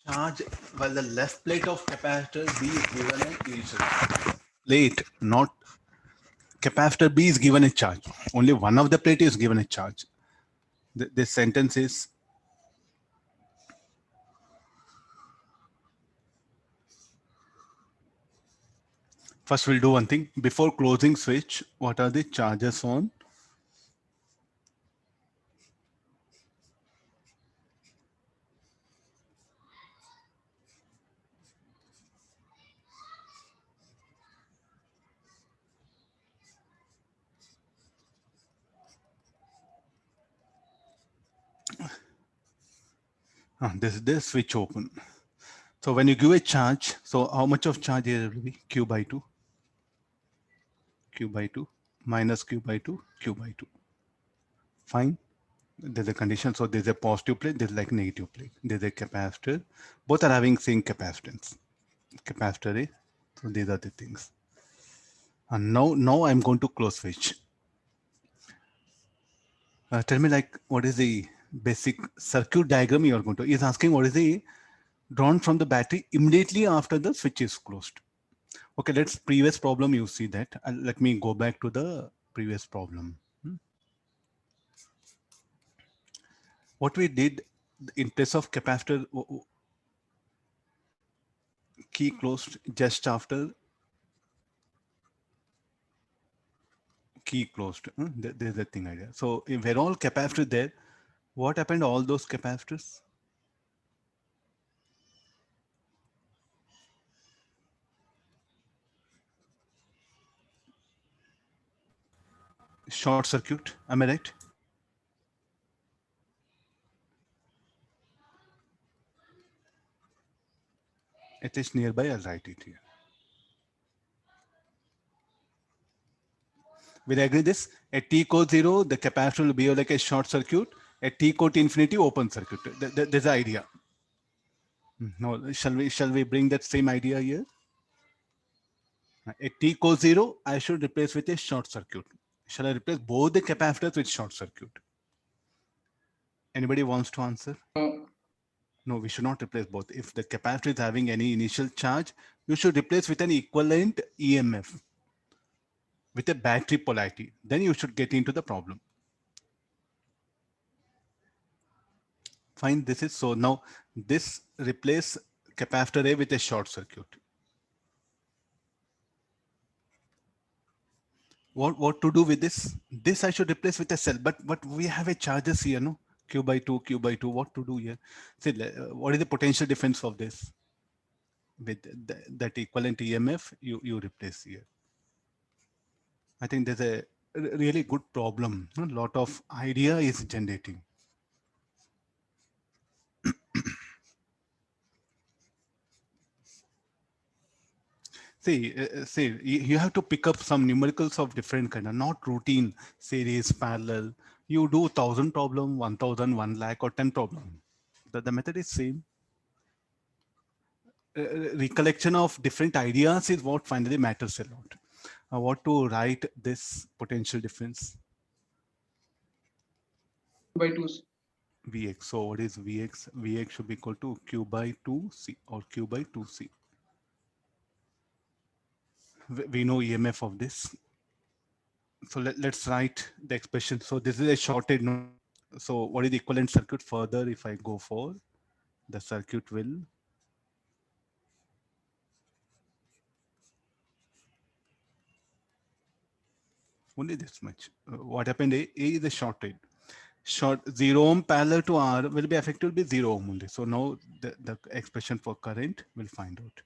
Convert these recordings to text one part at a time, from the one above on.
Charge while the left plate of capacitor B is given an initial charge. Plate, not capacitor B is given a charge. Only one of the plate is given a charge. This sentence is first we'll do one thing. Before closing switch, what are the charges on? This is the switch open. So when you give a charge, so how much of charge here will be? Q by 2. Q by 2 minus Q by 2, Q by 2. Fine. There's a condition. So there's a positive plate, there's like negative plate. There's a capacitor. Both are having same capacitance. Capacitor A. So these are the things. And now I'm going to close switch. Tell me like what is the basic circuit diagram you are going to, is asking what is the drawn from the battery immediately after the switch is closed. Okay, let's previous problem you see that. Let me go back to the previous problem. What we did in place of capacitor key closed just after key closed. There's the thing idea. So if we're all capacitor there, what happened to all those capacitors? Short circuit, am I right? It is nearby, I'll write it here. Will I agree this? At t equals 0, the capacitor will be like a short circuit. At t equal to infinity, open circuit. There's the idea. No, shall we bring that same idea here? At t equals 0, I should replace with a short circuit. Shall I replace both the capacitors with short circuit? Anybody wants to answer? No, we should not replace both. If the capacitor is having any initial charge, you should replace with an equivalent EMF with a battery polarity. Then you should get into the problem. Fine, this is so. Now this replace capacitor A with a short circuit. What to do with this? This I should replace with a cell, but we have a charges here, no? Q by 2, Q by 2. What to do here? See, what is the potential difference of this? With that equivalent EMF, you replace here. I think there's a really good problem. A lot of idea is generating. See, you have to pick up some numericals of different kind of, not routine, series, parallel. You do 1,000 problem, 1,000, 1 lakh, or 10 problem. The method is same. Recollection of different ideas is what finally matters a lot. What to write this potential difference? By 2. Vx. So what is Vx? Vx should be equal to Q by 2C or Q by 2C. We know EMF of this. So let's write the expression. So this is a shorted node. So what is the equivalent circuit further if I go for? The circuit will only this much. What happened? A is a shorted. Short 0 ohm parallel to R will be affected will be 0 ohm only. So now the expression for current will find out.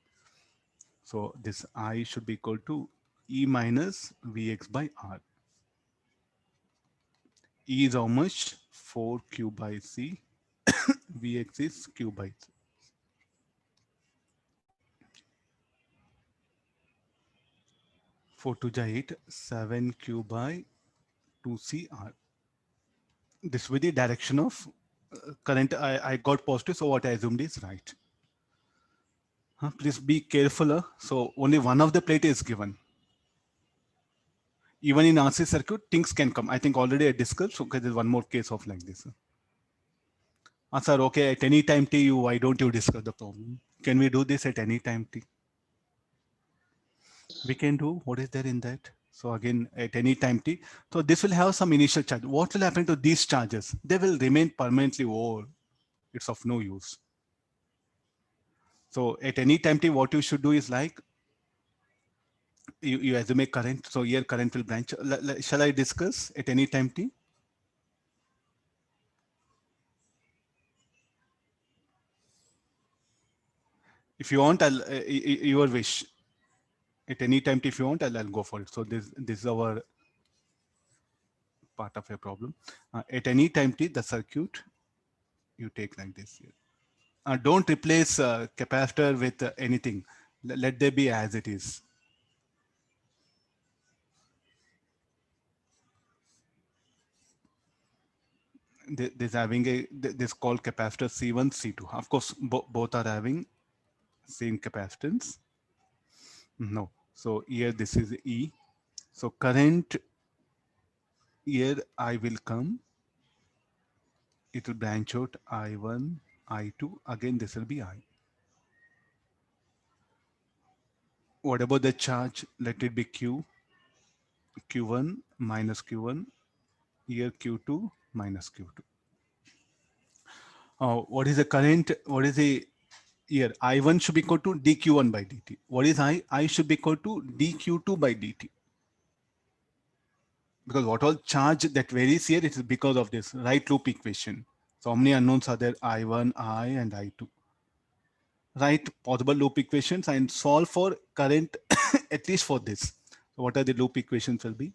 So this I should be equal to E minus Vx by R. E is how much? 4Q by C. Vx is Q by C. 4 to the 8, 7Q by 2CR. This will be the direction of current. I got positive, so what I assumed is right. Please be careful. So only one of the plate is given. Even in RC circuit, things can come. I think already I discussed. Okay, there's one more case of like this. Sir, okay, at any time t, why don't you discuss the problem? Can we do this at any time t? We can do. What is there in that? So again, at any time t. So this will have some initial charge. What will happen to these charges? They will remain permanently over. It's of no use. So at any time t, what you should do is like, you assume a current. So here current will branch. Shall I discuss at any time t? If you want, your wish. At any time t, if you want, I'll go for it. So this is our part of a problem. At any time t, the circuit you take like this here. Don't replace capacitor with anything. Let there be as it is. This having a this called capacitor C1, C2. Of course, both are having same capacitance. No. So here this is E. So current here I will come. It will branch out I1, I2. Again, this will be I. What about the charge? Let it be Q. Q1 minus Q1. Here Q2 minus Q2. What is the current? What is the here? I1 should be equal to dq1 by dt. What is I? I should be equal to dq2 by dt. Because what all charge that varies here, it is because of this right loop equation. So how many unknowns are there? I1, I, and I2. Write possible loop equations and solve for current at least for this. So what are the loop equations will be?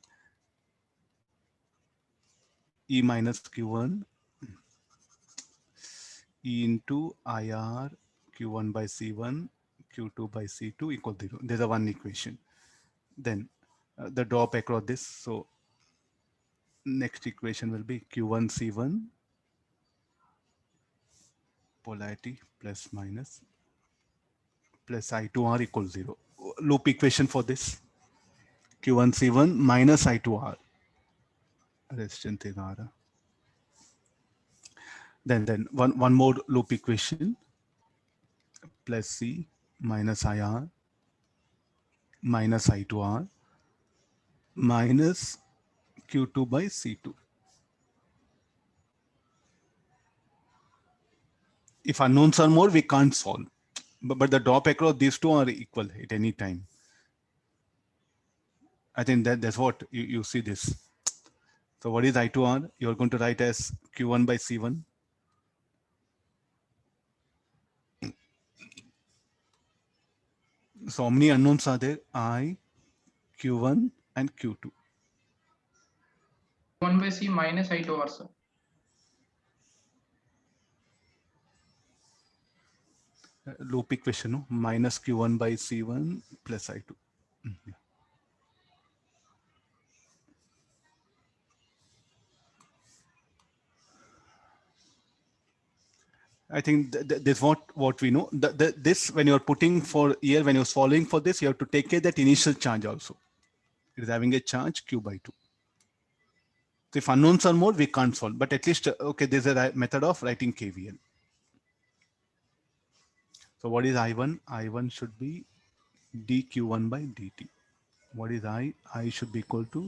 E minus Q1 E into IR Q1 by C1 Q2 by C2 equal 0. There's a one equation. Then the drop across this. So next equation will be Q1 C1 polarity plus minus plus I2R equals 0. Loop equation for this. Q1 C1 minus I2R. Resistance in R. Then one more loop equation plus C minus IR minus I2R minus Q2 by C2. If unknowns are more, we can't solve. But the drop across these two are equal at any time. I think that's what you see this. So what is I2R? You're going to write as Q1 by C1. So how many unknowns are there? I, Q1 and Q2. 1 by C minus I2R, sir. Loop equation, no? Minus Q1 by C1 plus I2. Yeah. I think this what we know. This when you're putting for here, when you're solving for this, you have to take care that initial charge also. It is having a charge Q by 2. So if unknowns are more, we can't solve. But at least, okay, there's a method of writing KVL. So what is I1? I1 should be dq1 by dt. What is I? I should be equal to